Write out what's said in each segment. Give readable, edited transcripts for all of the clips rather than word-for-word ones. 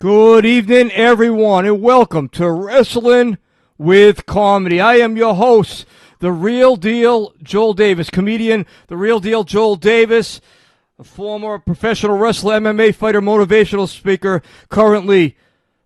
Good evening, everyone, and welcome to Wrestling with Comedy. I am your host, the Real Deal Joel Davis, comedian, the Real Deal Joel Davis, a former professional wrestler, MMA fighter, motivational speaker, currently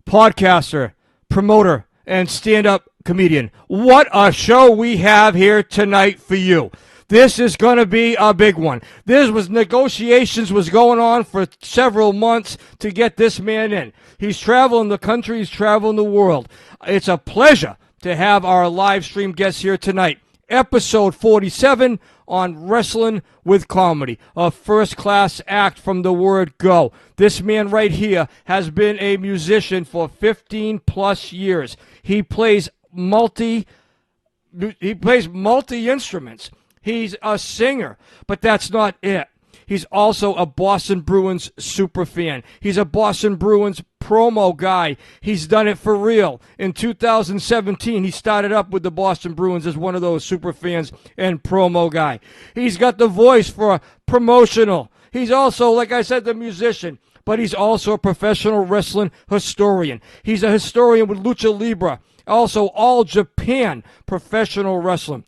podcaster, promoter, and stand-up comedian. What a show we have here tonight for you. This is going to be a big one. Negotiations was going on for several months to get this man in. He's traveling the country. He's traveling the world. It's a pleasure to have our live stream guest here tonight. Episode 47 on Wrestling with Comedy, a first-class act from the word go. This man right here has been a musician for 15-plus years. He plays multi-instruments. He's a singer, but that's not it. He's also a Boston Bruins super fan. He's a Boston Bruins promo guy. He's done it for real. In 2017, he started up with the Boston Bruins as one of those super fans and promo guy. He's got the voice for a promotional. He's also, like I said, the musician, but he's also a professional wrestling historian. He's a historian with Lucha Libre, also All Japan professional wrestling.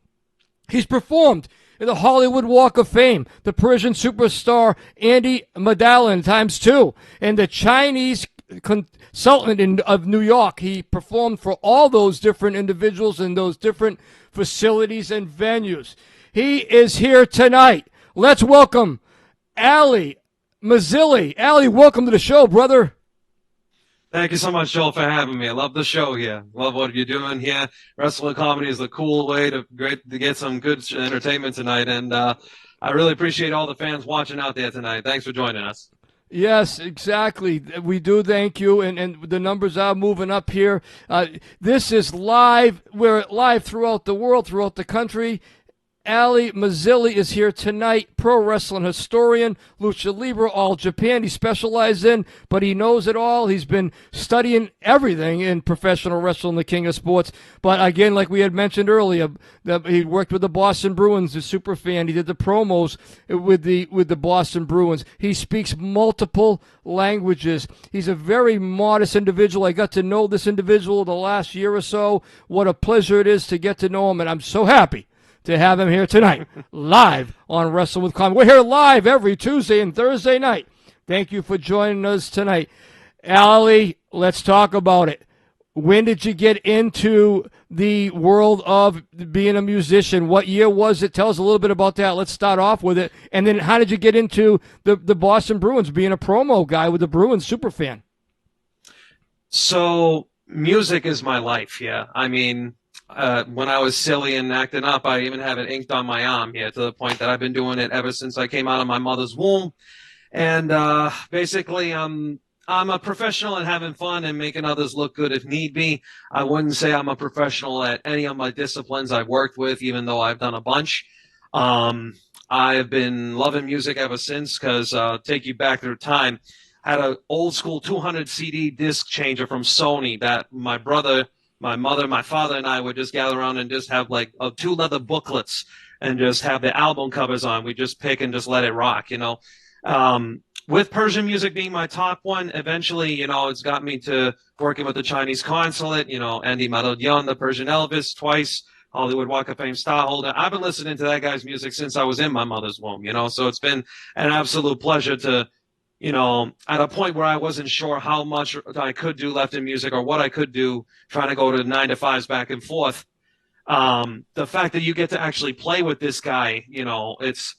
He's performed in the Hollywood Walk of Fame, the Persian superstar Andy Madadian ×2, and the Chinese consultant of New York. He performed for all those different individuals in those different facilities and venues. He is here tonight. Let's welcome Ali Mezzi. Ali, welcome to the show, brother. Thank you so much, Joel, for having me. I love the show here. Love what you're doing here. Wrestling comedy is a cool way to get some good entertainment tonight, and I really appreciate all the fans watching out there tonight. Thanks for joining us. Yes, exactly. We do thank you, and the numbers are moving up here. This is live. We're live throughout the world, throughout the country. Ali Mezzi is here tonight, pro wrestling historian, Lucha Libre, All Japan. He specializes in, but he knows it all. He's been studying everything in professional wrestling, the king of sports. But again, like we had mentioned earlier, he worked with the Boston Bruins, a super fan. He did the promos with the Boston Bruins. He speaks multiple languages. He's a very modest individual. I got to know this individual the last year or so. What a pleasure it is to get to know him, and I'm so happy to have him here tonight, live on Wrestling with Comedy. We're here live every Tuesday and Thursday night. Thank you for joining us tonight. Ali, let's talk about it. When did you get into the world of being a musician? What year was it? Tell us a little bit about that. Let's start off with it. And then how did you get into the Boston Bruins, being a promo guy with the Bruins superfan? So music is my life, yeah. I mean, when I was silly and acting up, I even have it inked on my arm here, to the point that I've been doing it ever since I came out of my mother's womb. And basically, I'm a professional at having fun and making others look good if need be. I wouldn't say I'm a professional at any of my disciplines I've worked with, even though I've done a bunch. I've been loving music ever since, because take you back through time. I had an old school 200 CD disc changer from Sony that my brother, my mother, my father, and I would just gather around and just have like 2 leather booklets and just have the album covers on. We just pick and just let it rock, you know. With Persian music being my top one, eventually, you know, it's got me to working with the Chinese consulate, you know, Andy Madadian, the Persian Elvis, twice, Hollywood Walk of Fame star holder. I've been listening to that guy's music since I was in my mother's womb, you know, so it's been an absolute pleasure to, you know, at a point where I wasn't sure how much I could do left in music or what I could do, trying to go to 9 to 5s back and forth. The fact that you get to actually play with this guy, you know, it's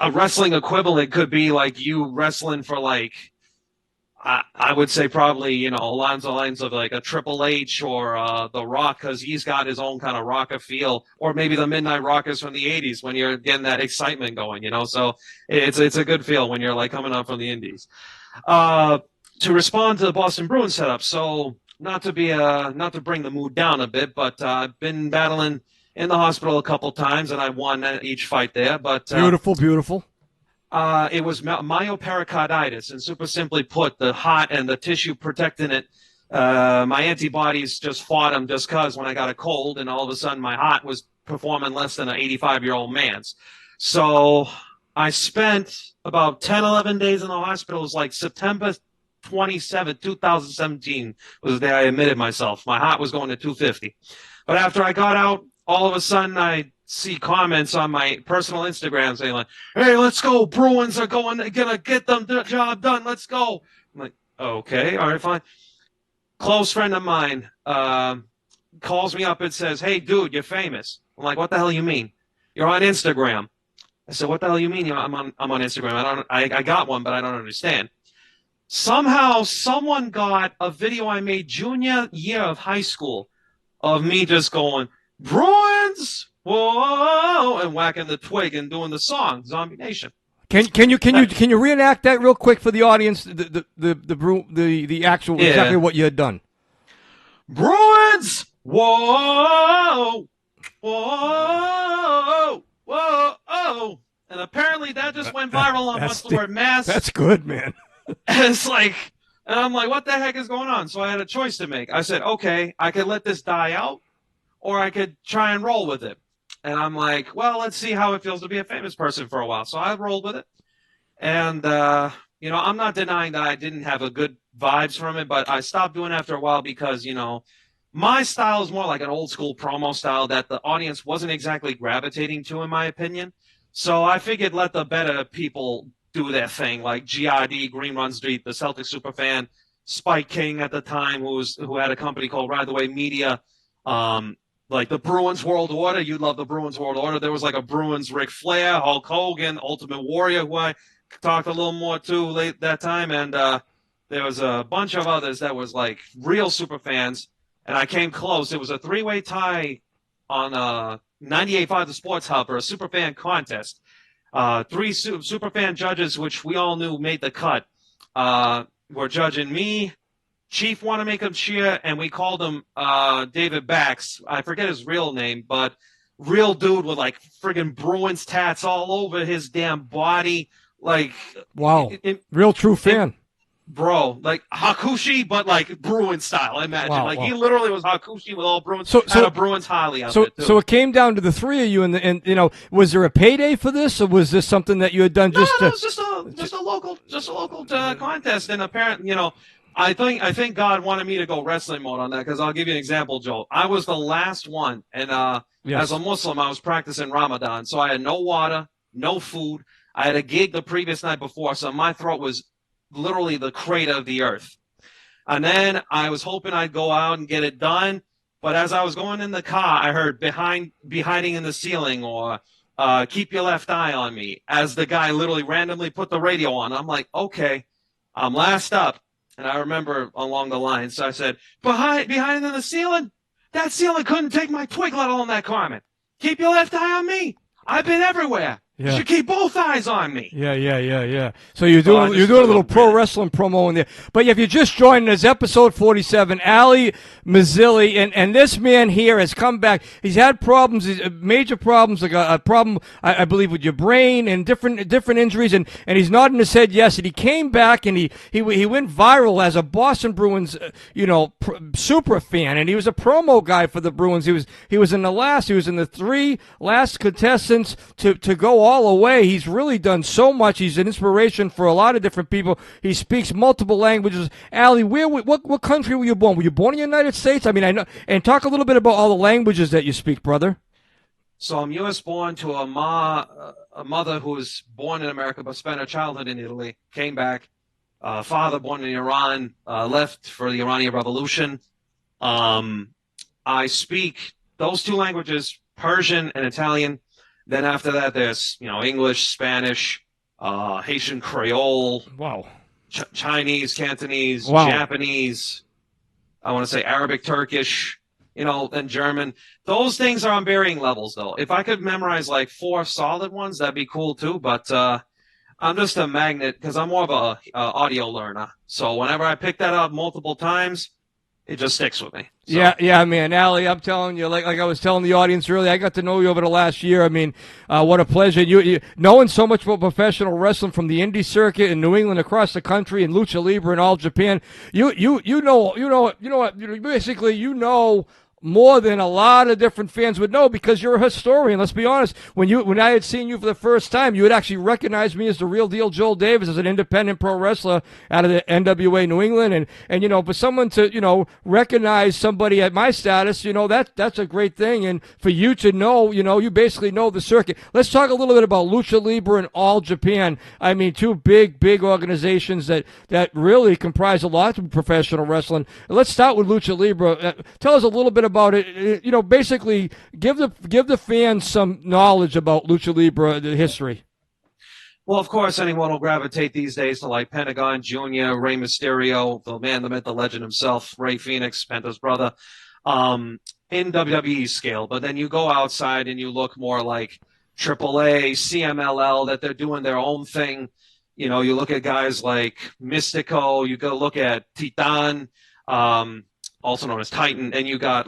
a wrestling equivalent could be like you wrestling for like, I would say probably, you know, along the lines of like a Triple H or The Rock, because he's got his own kind of rocker feel, or maybe the Midnight Rockers from the 80s when you're getting that excitement going, you know. So it's a good feel when you're like coming up from the indies. To respond to the Boston Bruins setup, so not to bring the mood down a bit, but I've been battling in the hospital a couple times, and I won each fight there. But Beautiful. It was myopericarditis, and super simply put, the heart and the tissue protecting it, my antibodies just fought them just because when I got a cold, and all of a sudden my heart was performing less than an 85-year-old man's. So I spent about 10, 11 days in the hospital. It was like September 27th, 2017 was the day I admitted myself. My heart was going to 250. But after I got out, all of a sudden I see comments on my personal Instagram saying like, "Hey, let's go. Bruins are gonna get them the job done. Let's go." I'm like, okay, all right, fine. Close friend of mine calls me up and says, "Hey, dude, you're famous." I'm like, "What the hell you mean? You're on Instagram." I said, "What the hell you mean? I'm on Instagram. I got one, but I don't understand." Somehow, someone got a video I made junior year of high school of me just going, "Bruins, whoa," and whacking the twig and doing the song Zombie Nation. Can you reenact that real quick for the audience? The actual exactly what you had done. Bruins, whoa, whoa, whoa, and apparently that just went viral on what's the word mass. That's good, man. It's like, and I'm like, what the heck is going on? So I had a choice to make. I said, okay, I could let this die out, or I could try and roll with it. And I'm like, well, let's see how it feels to be a famous person for a while. So I rolled with it. And, I'm not denying that I didn't have a good vibes from it, but I stopped doing it after a while because, my style is more like an old school promo style that the audience wasn't exactly gravitating to, in my opinion. So I figured let the better people do their thing, like GRD, Green Run Street, the Celtics superfan, Spike King at the time, who had a company called Ride the Wave Media, like the Bruins World Order. You'd love the Bruins World Order. There was like a Bruins Ric Flair, Hulk Hogan, Ultimate Warrior, who I talked a little more to late that time. And there was a bunch of others that was like real super fans. And I came close. It was a three-way tie on 98.5 The Sports Hub for a super fan contest. Three super fan judges, which we all knew made the cut, were judging me. Chief wanted to make him cheer, and we called him David Bax. I forget his real name, but real dude with like friggin' Bruins tats all over his damn body. Like, wow, real true fan. Bro, like Hakushi, but like Bruins style, I imagine. Wow. He literally was Hakushi with all Bruins. Had a Bruins Harley out there too. So it came down to the three of you, and was there a payday for this, or was this something that you had done just? No, it was just a local contest, and apparently, I think God wanted me to go wrestling mode on that, because I'll give you an example, Joel. I was the last one, and as a Muslim, I was practicing Ramadan, so I had no water, no food. I had a gig the previous night before, so my throat was literally the crater of the earth. And then I was hoping I'd go out and get it done, but as I was going in the car, I heard behind in the ceiling, or keep your left eye on me, as the guy literally randomly put the radio on. I'm like, okay, I'm last up. And I remember along the line, so I said, behind in the ceiling? That ceiling couldn't take my twig, let alone that comment. Keep your left eye on me. I've been everywhere. Yeah. You should keep both eyes on me. Yeah. So you're doing a little pro wrestling promo in there. But if you're just joining us, episode 47, Ali Mezzi, and this man here has come back. He's had problems, major problems, like a problem, I believe, with your brain and different injuries, and he's nodding his head yes. And he came back, and he went viral as a Boston Bruins, super fan, and he was a promo guy for the Bruins. He was in the three last contestants to go all the way. He's really done so much. He's an inspiration for a lot of different people. He speaks multiple languages. Ali, what country were you born? Were you born in the United States? I mean, I know. And talk a little bit about all the languages that you speak, brother. So I'm U.S. born to a mother who was born in America but spent her childhood in Italy. Came back. Father born in Iran. Left for the Iranian Revolution. I speak those two languages, Persian and Italian. Then after that, there's, English, Spanish, Haitian Creole, wow, Chinese, Cantonese, wow, Japanese, I want to say Arabic, Turkish, and German. Those things are on varying levels, though. If I could memorize like 4 solid ones, that'd be cool too. But I'm just a magnet because I'm more of a audio learner. So whenever I pick that up multiple times, it just sticks with me. So. Yeah, man. Ali, I'm telling you, like I was telling the audience earlier, I got to know you over the last year. I mean, what a pleasure. You knowing so much about professional wrestling from the indie circuit in New England, across the country, and Lucha Libre and all Japan. You know, basically, more than a lot of different fans would know because you're a historian. Let's be honest. When I had seen you for the first time, you had actually recognized me as the real deal Joel Davis, as an independent pro wrestler out of the NWA New England. And for someone to, recognize somebody at my status, that's a great thing. And for you to know, you basically know the circuit. Let's talk a little bit about Lucha Libre and All Japan. I mean, two big organizations that really comprise a lot of professional wrestling. Let's start with Lucha Libre. Tell us a little bit about it. Basically give the fans some knowledge about Lucha Libre, the history. Well, of course, anyone will gravitate these days to like Pentagon Jr., Rey Mysterio, the man, the myth, the legend himself, Rey Fénix, Penta's brother, in WWE scale. But then you go outside and you look more like AAA, CMLL, that they're doing their own thing. You look at guys like Mystico, you go look at Titan, also known as Titan, and you got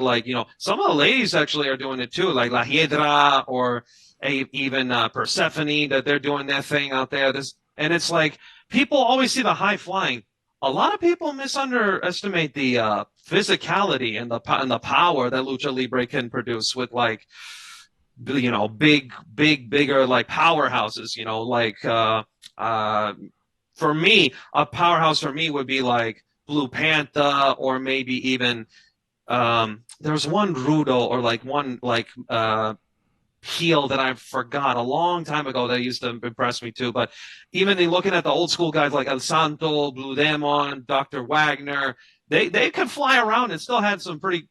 some of the ladies actually are doing it too, like La Hiedra or even Persephone, that they're doing their thing out there. And it's like people always see the high flying. A lot of people misunderestimate the physicality and the power that Lucha Libre can produce with bigger like powerhouses. For me, a powerhouse for me would be like Blue Panther, or maybe even there's one Rudo, or one heel that I forgot a long time ago that used to impress me too. But even in looking at the old school guys like El Santo, Blue Demon, Dr. Wagner, they could fly around and still had some pretty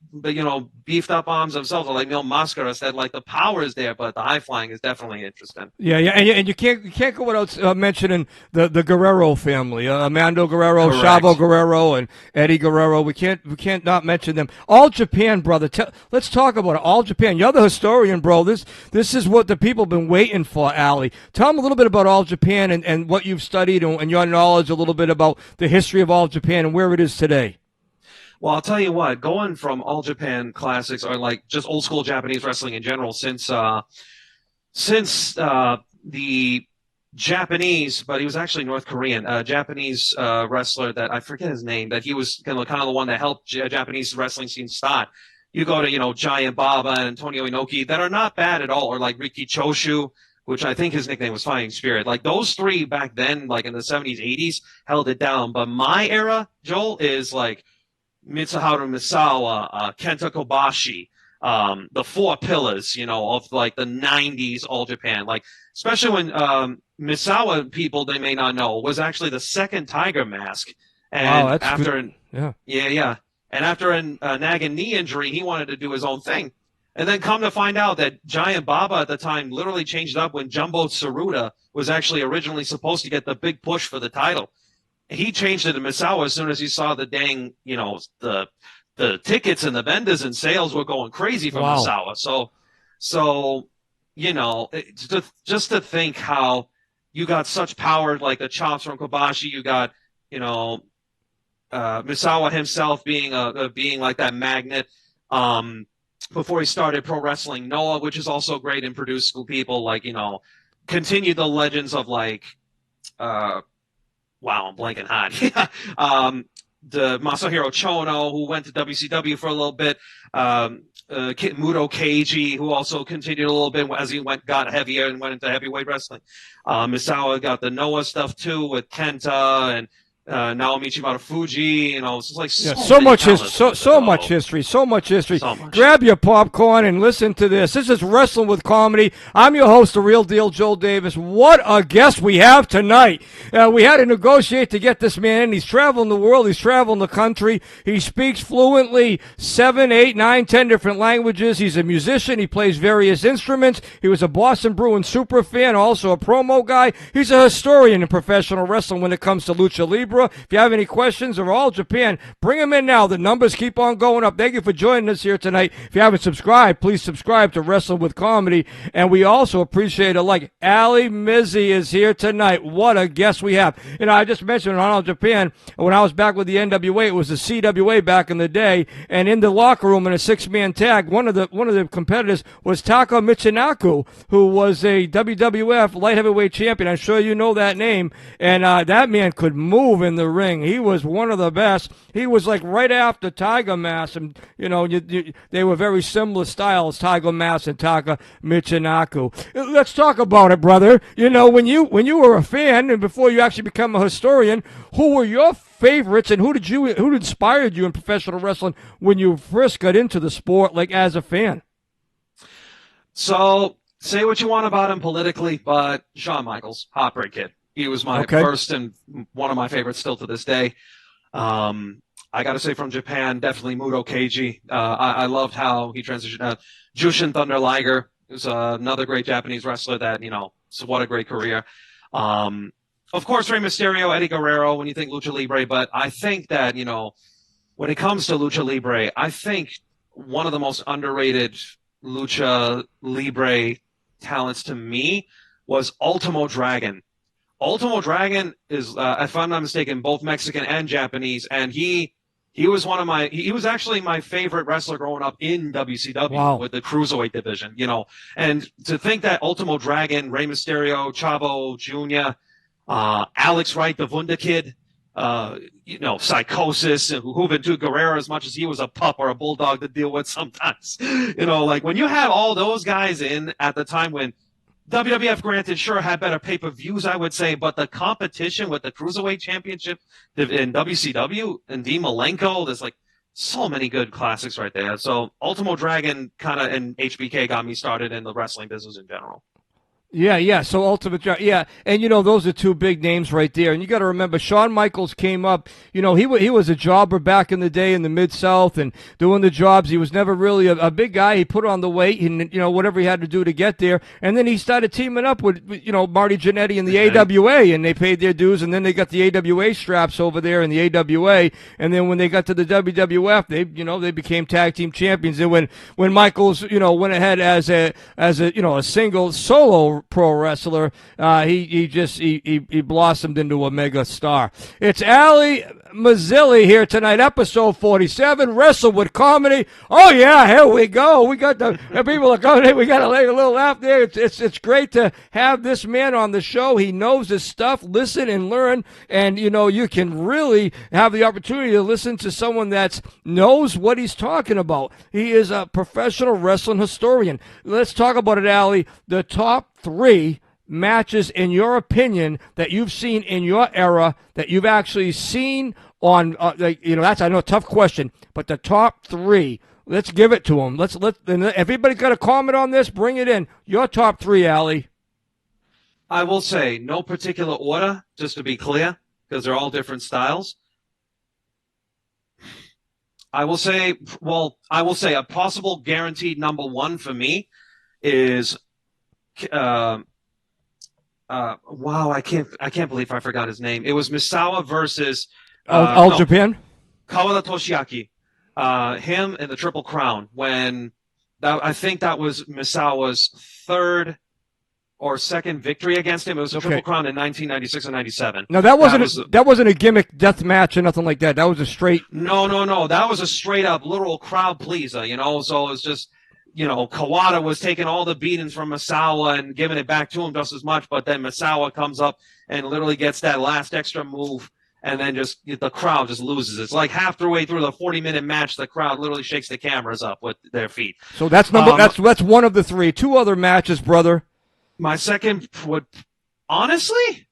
beefed up arms themselves, like Mil Mascaras. That the power is there, but the high flying is definitely interesting. Yeah, and you can't go without mentioning the Guerrero family, Armando Guerrero, Correct. Chavo Guerrero, and Eddie Guerrero. We can't not mention them. All Japan, brother. Let's talk about it. All Japan. You're the historian, bro. This is what the people have been waiting for, Ali. Tell them a little bit about All Japan and what you've studied and your knowledge a little bit about the history of All Japan and where it is today. Well, I'll tell you what, going from All Japan classics, or just old school Japanese wrestling in general, since the Japanese, but he was actually North Korean, Japanese wrestler that I forget his name, that he was kind of the one that helped Japanese wrestling scene start. You go to, Giant Baba and Antonio Inoki, that are not bad at all, or like Riki Choshu, which I think his nickname was Fighting Spirit. Those three back then, in the 70s, 80s, held it down. But my era, Joel, is Mitsaharu Misawa, Kenta Kobashi, the four pillars, of the 90s All Japan. Especially when Misawa, people they may not know, was actually the second Tiger Mask. And wow, that's after good. Yeah. And after a nagging knee injury, he wanted to do his own thing. And then come to find out that Giant Baba at the time literally changed up when Jumbo Tsuruta was actually originally supposed to get the big push for the title. He changed it to Misawa as soon as he saw the dang, the tickets and the vendors and sales were going crazy for Misawa. So just to think how you got such power, like the chops from Kobashi, you got, Misawa himself being like that magnet. Before he started pro wrestling, Noah, which is also great and produced people continued the legends of wow, I'm blanking hard. The Masahiro Chono, who went to WCW for a little bit. Muto Keiji, who also continued a little bit as he got heavier and went into heavyweight wrestling. Misawa got the Noah stuff too with Kenta and Naomichi Marufuji, it's so much history. Grab your popcorn and listen to this. This is Wrestling with Comedy. I'm your host, the Real Deal Joel Davis. What a guest we have tonight. We had to negotiate to get this man in. He's traveling the world. He's traveling the country. He speaks fluently 7, 8, 9, 10 different languages. He's a musician. He plays various instruments. He was a Boston Bruins super fan, also a promo guy. He's a historian in professional wrestling when it comes to Lucha Libre. If you have any questions or All Japan, bring them in now. The numbers keep on going up. Thank you for joining us here tonight. If you haven't subscribed, please subscribe to Wrestling with Comedy. And we also appreciate a like. Ali Mezzi is here tonight. What a guest we have. I just mentioned on All Japan, when I was back with the NWA, it was the CWA back in the day. And in the locker room in a 6-man tag, one of the competitors was Taka Michinaku, who was a WWF light heavyweight champion. I'm sure you know that name. And that man could move. move in the ring. He was one of the best. He was like right after Tiger Mask, and they were very similar styles, Tiger Mask and Taka Michinoku. Let's talk about it, brother. When you were a fan and before you actually become a historian, who were your favorites and who inspired you in professional wrestling when you first got into the sport, like as a fan? So say what you want about him politically, but Shawn Michaels, Heartbreak Kid. He was my first and one of my favorites still to this day. I got to say from Japan, definitely Muto Keiji. I loved how he transitioned. Jushin Thunder Liger is another great Japanese wrestler that, so what a great career. Of course, Rey Mysterio, Eddie Guerrero, when you think Lucha Libre, but I think that, when it comes to Lucha Libre, I think one of the most underrated Lucha Libre talents to me was Ultimo Dragon. Ultimo Dragon is, if I'm not mistaken, both Mexican and Japanese, and he was he was actually my favorite wrestler growing up in WCW with the Cruiserweight division, and to think that Ultimo Dragon, Rey Mysterio, Chavo Jr., Alex Wright, the Wunda Kid, Psychosis, and Juventud Guerrero, as much as he was a pup or a bulldog to deal with sometimes, like when you had all those guys in at the time when WWF, granted, sure had better pay-per-views, I would say, but the competition with the Cruiserweight Championship in WCW and Dean Malenko, there's like so many good classics right there. So Ultimo Dragon and HBK got me started in the wrestling business in general. Yeah. So Ultimate Dragon, yeah, and those are two big names right there. And you got to remember, Shawn Michaels came up. He was a jobber back in the day in the Mid-South and doing the jobs. He was never really a big guy. He put on the weight and whatever he had to do to get there. And then he started teaming up with Marty Jannetty in the AWA, and they paid their dues. And then they got the AWA straps over there in the AWA. And then when they got to the WWF, they became tag team champions. And when Michaels went ahead as a single solo pro wrestler, he blossomed into a mega star. It's Ali Mezzi here tonight, episode 47, Wrestle with Comedy. Oh yeah, here we go. We got the people are coming in. We got to lay a little laugh there. It's great to have this man on the show. He knows his stuff. Listen and learn, and you can really have the opportunity to listen to someone that knows what he's talking about. He is a professional wrestling historian. Let's talk about it, Ali. The top 3 matches, in your opinion, that you've seen in your era, that you've actually seen on, that's, I know, a tough question, but the top 3, let's give it to them. And everybody got a comment on this, bring it in. Your top 3, Ali. I will say, no particular order, just to be clear, because they're all different styles. I will say a possible guaranteed number 1 for me is wow, I can't believe I forgot his name. It was Misawa versus Japan? Kawada Toshiaki. Him in the Triple Crown, I think that was Misawa's 3rd or 2nd victory against him. It was a Triple Crown in 1996 and 97. No, that wasn't a gimmick death match or nothing like that. That was a straight. No. That was a straight up literal crowd pleaser, So it was just, Kawada was taking all the beatings from Misawa and giving it back to him just as much, but then Misawa comes up and literally gets that last extra move, and then the crowd just loses. It's like halfway through the 40-minute match, the crowd literally shakes the cameras up with their feet. So that's that's one of the 3. 2 other matches, brother. My second would, honestly,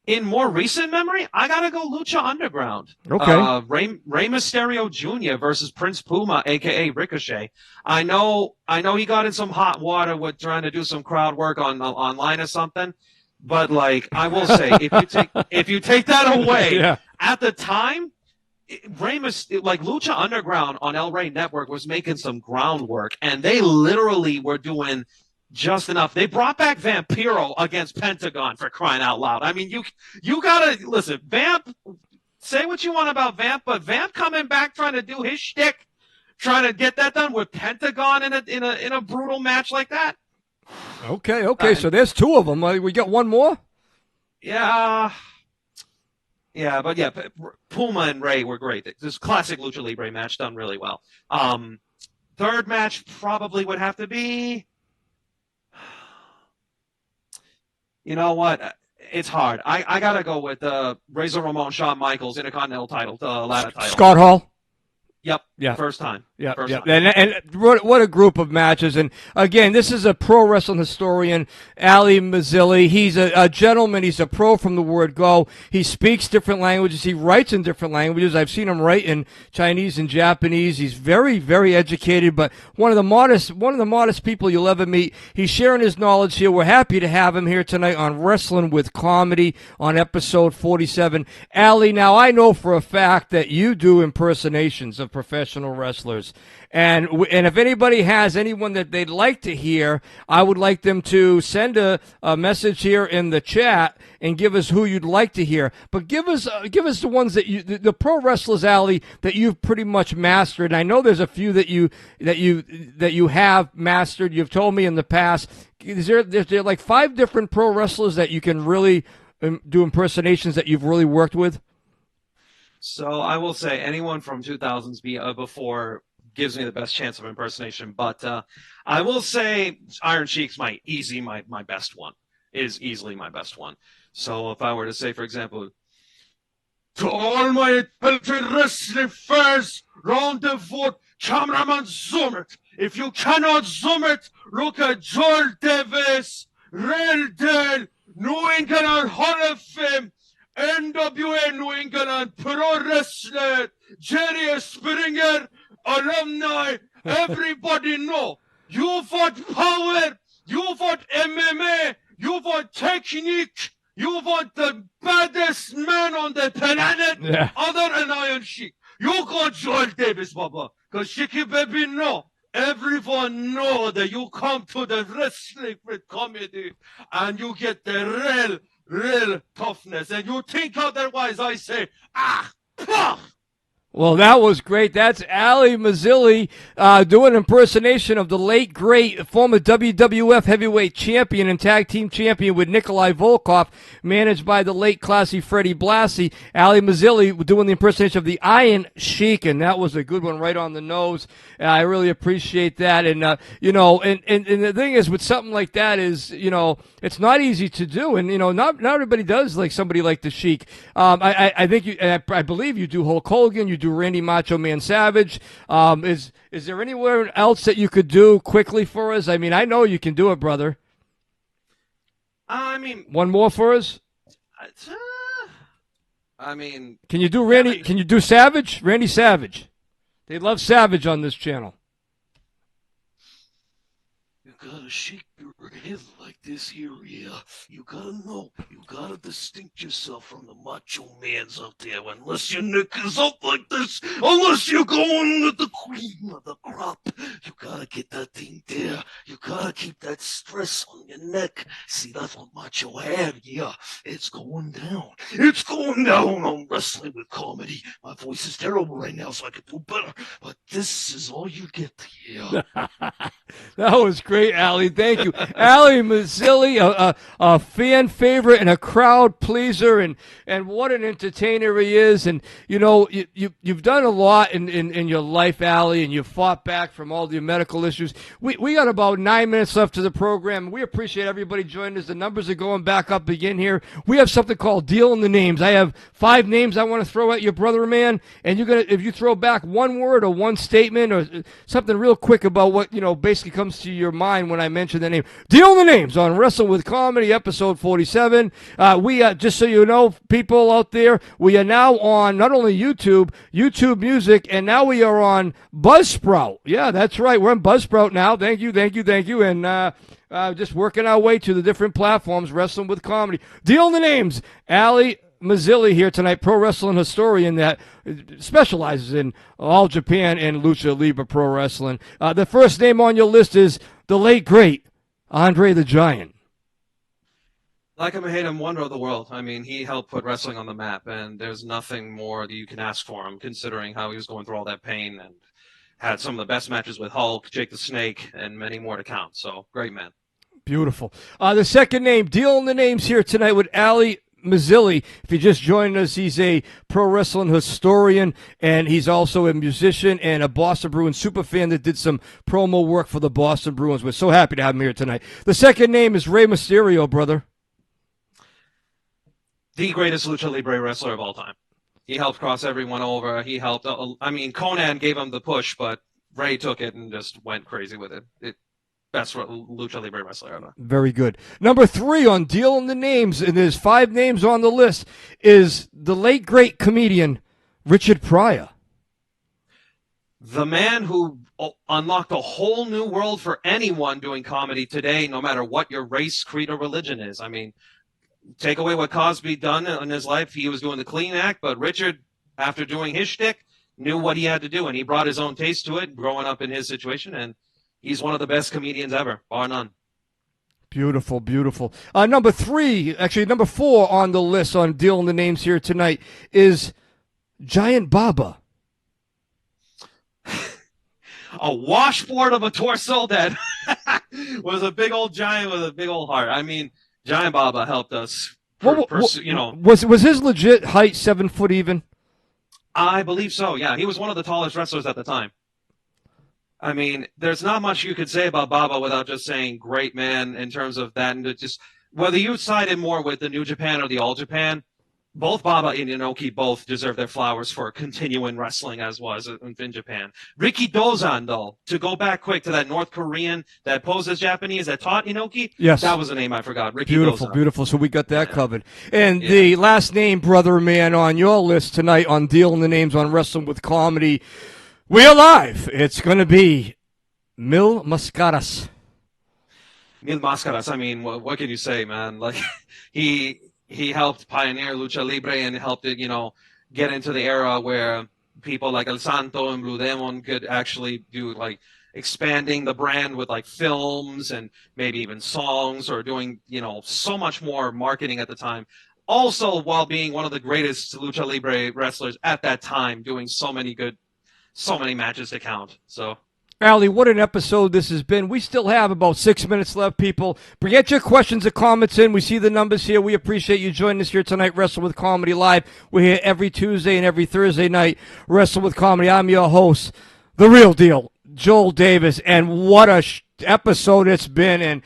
in more recent memory, I gotta go Lucha Underground. Okay. Rey Mysterio Jr. versus Prince Puma, aka Ricochet. I know he got in some hot water with trying to do some crowd work online or something, but I will say, if you take that away, yeah. At the time, Lucha Underground on El Rey Network was making some groundwork, and they literally were doing just enough. They brought back Vampiro against Pentagon, for crying out loud. I mean, you gotta listen. Vamp, say what you want about Vamp, but Vamp coming back trying to do his shtick, trying to get that done with Pentagon in a brutal match like that. Okay. So there's 2 of them. We got one more. Yeah, but yeah, Puma and Ray were great. This classic Lucha Libre match done really well. 3rd match probably would have to be. You know what? It's hard. I got to go with Razor Ramon, Shawn Michaels, Intercontinental title, ladder title. Scott Hall? Yep. Yeah. First time. Yeah. First Yeah. time. And what a group of matches. And again, this is a pro wrestling historian, Ali Mezzi. He's a gentleman. He's a pro from the word go. He speaks different languages. He writes in different languages. I've seen him write in Chinese and Japanese. He's very, very educated, but one of the modest people you'll ever meet. He's sharing his knowledge here. We're happy to have him here tonight on Wrestling with Comedy on episode 47. Ali, now I know for a fact that you do impersonations of professional wrestlers. And if anybody has anyone that they'd like to hear, I would like them to send a message here in the chat and give us who you'd like to hear. But give us the ones that the pro wrestlers, Ali, that you've pretty much mastered. And I know there's a few that you have mastered. You've told me in the past. Is there like 5 different pro wrestlers that you can really do impersonations that you've really worked with? So I will say anyone from 2000s before gives me the best chance of impersonation. But I will say Iron Sheik's my best one. Is easily my best one. So if I were to say, for example, to all my wrestling fans round the world, cameraman zoom it. If you cannot zoom it, look at JoelDavis, RealDeal, New England Hall of Fame, NWA New England Pro Wrestler, Jerry Springer, alumni, everybody know. You've got power, you've got MMA, you've got technique, you've got the baddest man on the planet, other than Iron Sheik. You got JoelDavis, Baba, because Shiki Baby know. Everyone know that you come to the Wrestling with Comedy and you get the real toughness. And you think otherwise, I say, pah! Well, that was great. That's Ali Mezzi doing an impersonation of the late, great, former WWF heavyweight champion and tag team champion with Nikolai Volkov, managed by the late classy Freddie Blassie. Ali Mezzi doing the impersonation of the Iron Sheik, and that was a good one right on the nose. I really appreciate that. And, and the thing is with something like that is, it's not easy to do. And, not everybody does like somebody like the Sheik. I think I believe you do Hulk Hogan, you do Randy Macho Man Savage. Is there anywhere else that you could do quickly for us? I mean, I know you can do it, brother. One more for us? Can you do Randy? Can you do Savage? Randy Savage. They love Savage on this channel. You gotta shake your head like this here, yeah. You gotta know, you gotta distinct yourself from the macho mans out there. Unless your neck is up like this, unless you're going with the cream of the crop, you gotta get that thing there. You gotta keep that stress on your neck. See, that's what Macho had, yeah. It's going down. It's going down on Wrestling with Comedy. My voice is terrible right now, so I could do better. But this is all you get, yeah. That was great, Ali. Thank you. Ali Mezzi, a fan favorite and a crowd pleaser, and what an entertainer he is. And, you've done a lot in your life, Ali, and you've fought back from all the medical issues. We got about 9 minutes left to the program. We appreciate everybody joining us. The numbers are going back up again here. We have something called Deal in the Names. I have 5 names I want to throw at your brother, man, and if you throw back one word or one statement or something real quick about what, basically comes to your mind when I mention the name. Deal in the Names on Wrestle with Comedy, episode 47. We just so you know, people out there, we are now on not only YouTube Music, and now we are on Buzzsprout. Yeah, that's right. We're on Buzzsprout now. Thank you. And just working our way to the different platforms, Wrestling with Comedy. Deal in the Names. Ali Mezzi here tonight, pro wrestling historian that specializes in All Japan and Lucha Libre Pro Wrestling. The first name on your list is the late, great Andre the Giant. Like him or hate him, wonder of the world. I mean, he helped put wrestling on the map, and there's nothing more that you can ask for him, considering how he was going through all that pain and had some of the best matches with Hulk, Jake the Snake, and many more to count. So, great man. Beautiful. The second name, Deal in the Names here tonight with Ali Mezzi. If you just joined us, he's a pro wrestling historian, and he's also a musician and a Boston Bruins superfan that did some promo work for the Boston Bruins. We're so happy to have him here tonight. The second name is Rey Mysterio, brother. the greatest Lucha Libre wrestler of all time. He helped cross everyone over. He helped. I mean, Conan gave him the push, but Ray took it and just went crazy with it. Best Lucha Libre wrestler ever. Very good. Number 3 on Dealing the Names, and there's 5 names on the list, is the late, great comedian Richard Pryor. The man who unlocked a whole new world for anyone doing comedy today, no matter what your race, creed, or religion is. I mean, take away what Cosby done in his life. He was doing the clean act, but Richard, after doing his shtick, knew what he had to do, and he brought his own taste to it, growing up in his situation, and he's one of the best comedians ever, bar none. Beautiful, beautiful. Number 4 on the list on Dealing the Names here tonight is Giant Baba. A washboard of a torso that was a big old giant with a big old heart. I mean, Giant Baba helped us. Was his legit height 7 foot even? I believe so. Yeah, he was one of the tallest wrestlers at the time. I mean, there's not much you could say about Baba without just saying great man in terms of that, and just whether you sided more with the New Japan or the All Japan. Both Baba and Inoki both deserve their flowers for continuing wrestling as was in Japan. Riki Dozan, though, to go back quick to that North Korean that posed as Japanese that taught Inoki. Yes. That was the name I forgot. Riki Beautiful, Dozan. beautiful. So we got that covered. And the last name, brother man, on your list tonight on Dealing the Names on Wrestling with Comedy, we are live. It's going to be Mil Mascaras. Mil Mascaras. I mean, what can you say, man? Like, he helped pioneer Lucha Libre and helped it, get into the era where people like El Santo and Blue Demon could actually do, like, expanding the brand with, like, films and maybe even songs or doing, so much more marketing at the time. Also, while being one of the greatest Lucha Libre wrestlers at that time, doing so many matches to count. So... Ali, what an episode this has been. We still have about 6 minutes left, people. Get your questions or comments in. We see the numbers here. We appreciate you joining us here tonight, Wrestle with Comedy Live. We're here every Tuesday and every Thursday night, Wrestle with Comedy. I'm your host, The Real Deal, Joel Davis, and what a episode it's been. And,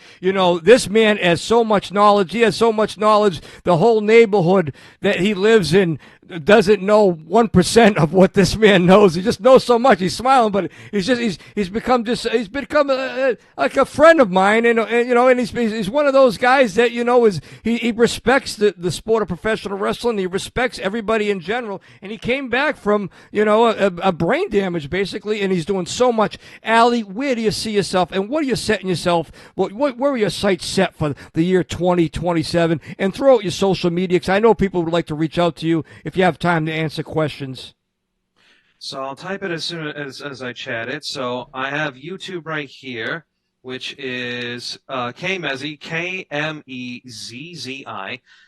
this man has so much knowledge. He has so much knowledge. The whole neighborhood that he lives in doesn't know 1% of what this man knows. He just knows so much. He's smiling, but he's become like a friend of mine, and he's one of those guys that he respects the sport of professional wrestling. He respects everybody in general, and he came back from a brain damage basically, and he's doing so much. Ali, where do you see yourself, and what are you setting yourself? Where are your sights set for the year 2027? And throw out your social media, because I know people would like to reach out to you if you have time to answer questions. So I'll type it as soon as I chat it. So I have YouTube right here, which is K-Mezzi, K-M-E-Z-Z-I.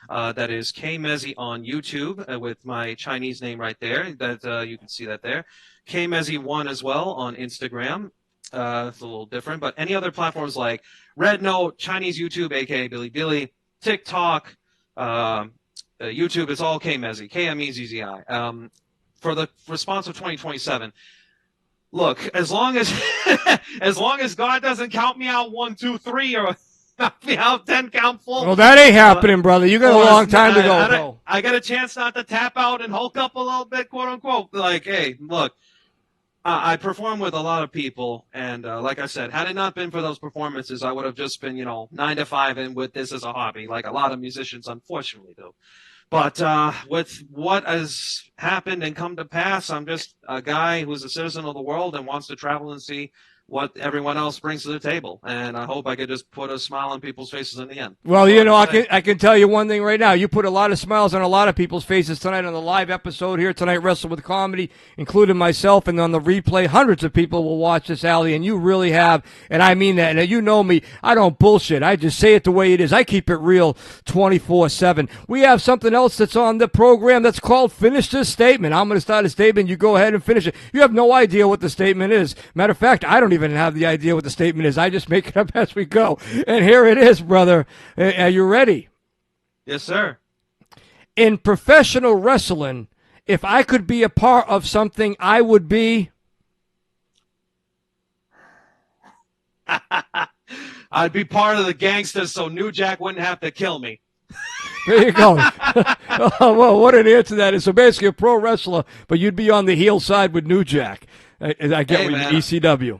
That is K-Mezzi on YouTube with my Chinese name right there. That you can see that there. K-Mezzi1 as well on Instagram. It's a little different, but any other platforms like Red Note, Chinese YouTube, aka Bilibili, TikTok, YouTube, it's all K-Mezzi, K-M-E-Z-Z-I. For the response of 2027, look, as long as God doesn't count me out 1, 2, 3, or knock me out 10 count full. Well, that ain't happening, brother. You got a long time to go. I got a chance not to tap out and hulk up a little bit, quote unquote. Like, hey, look. I perform with a lot of people, and like I said, had it not been for those performances, I would have just been, 9 to 5 and with this as a hobby, like a lot of musicians unfortunately do. But with what has happened and come to pass, I'm just a guy who's a citizen of the world and wants to travel and see what everyone else brings to the table. And I hope I could just put a smile on people's faces in the end. Well, I can tell you one thing right now. You put a lot of smiles on a lot of people's faces tonight on the live episode here tonight, Wrestle with Comedy, including myself, and on the replay. Hundreds of people will watch this, Ali, and you really have, and I mean that. And you know me, I don't bullshit. I just say it the way it is. I keep it real 24/7. We have something else that's on the program that's called Finish This Statement. I'm going to start a statement. You go ahead and finish it. You have no idea what the statement is. Matter of fact, I don't even have the idea what the statement is. I just make it up as we go. And here it is, brother. Are you ready? Yes, sir. In professional wrestling, if I could be a part of something, I would be... I'd be part of the gangsters so New Jack wouldn't have to kill me. There you go. Oh, well, what an answer that is. So basically a pro wrestler, but you'd be on the heel side with New Jack. I get what ECW.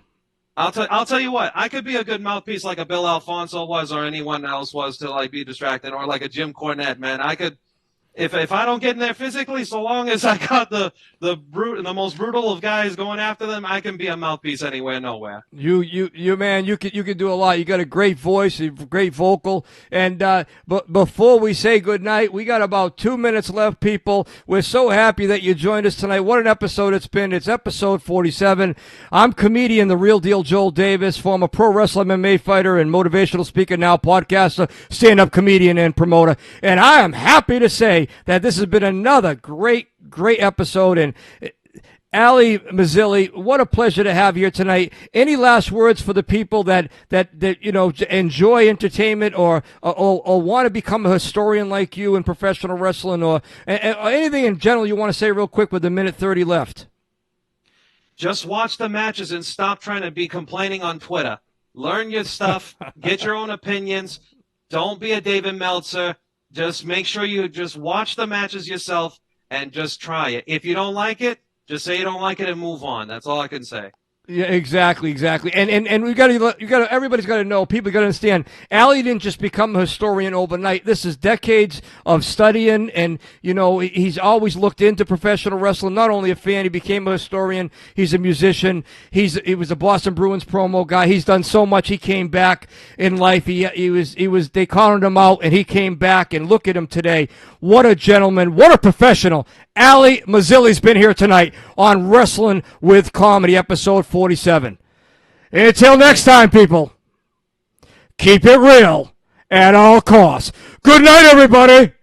I'll tell you what, I could be a good mouthpiece like a Bill Alfonso was or anyone else was to like be distracted, or like a Jim Cornette, man. I could, if I don't get in there physically, so long as I got the most brutal of guys going after them, I can be a mouthpiece anywhere, nowhere. You man, you could do a lot. You got a great voice, a great vocal, and but before we say goodnight, we got about 2 minutes left, people. We're so happy that you joined us tonight. What an episode it's been. It's episode 47. I'm comedian, the real deal Joel Davis, former pro wrestler, MMA fighter, and motivational speaker, now podcaster, stand-up comedian, and promoter. And I am happy to say that this has been another great episode. And Ali Mezzi, what a pleasure to have you here tonight. Any last words for the people that you know enjoy entertainment or want to become a historian like you in professional wrestling, or anything in general you want to say real quick with a minute 30 left? Just watch the matches and stop trying to be complaining on Twitter. Learn your stuff. Get your own opinions. Don't be a David Meltzer. Just make sure you just watch the matches yourself and just try it. If you don't like it, just say you don't like it and move on. That's all I can say. Yeah, exactly. And we got to everybody's got to know, people got to understand, Ali didn't just become a historian overnight. This is decades of studying, and you know, he's always looked into professional wrestling. Not only a fan, he became a historian. He's a musician. He was a Boston Bruins promo guy. He's done so much. He came back in life. He was they counted him out, and he came back, and look at him today. What a gentleman, what a professional. Ali Mezzi's been here tonight on Wrestling with Comedy, episode 47. Until next time, people, keep it real at all costs. Good night, everybody.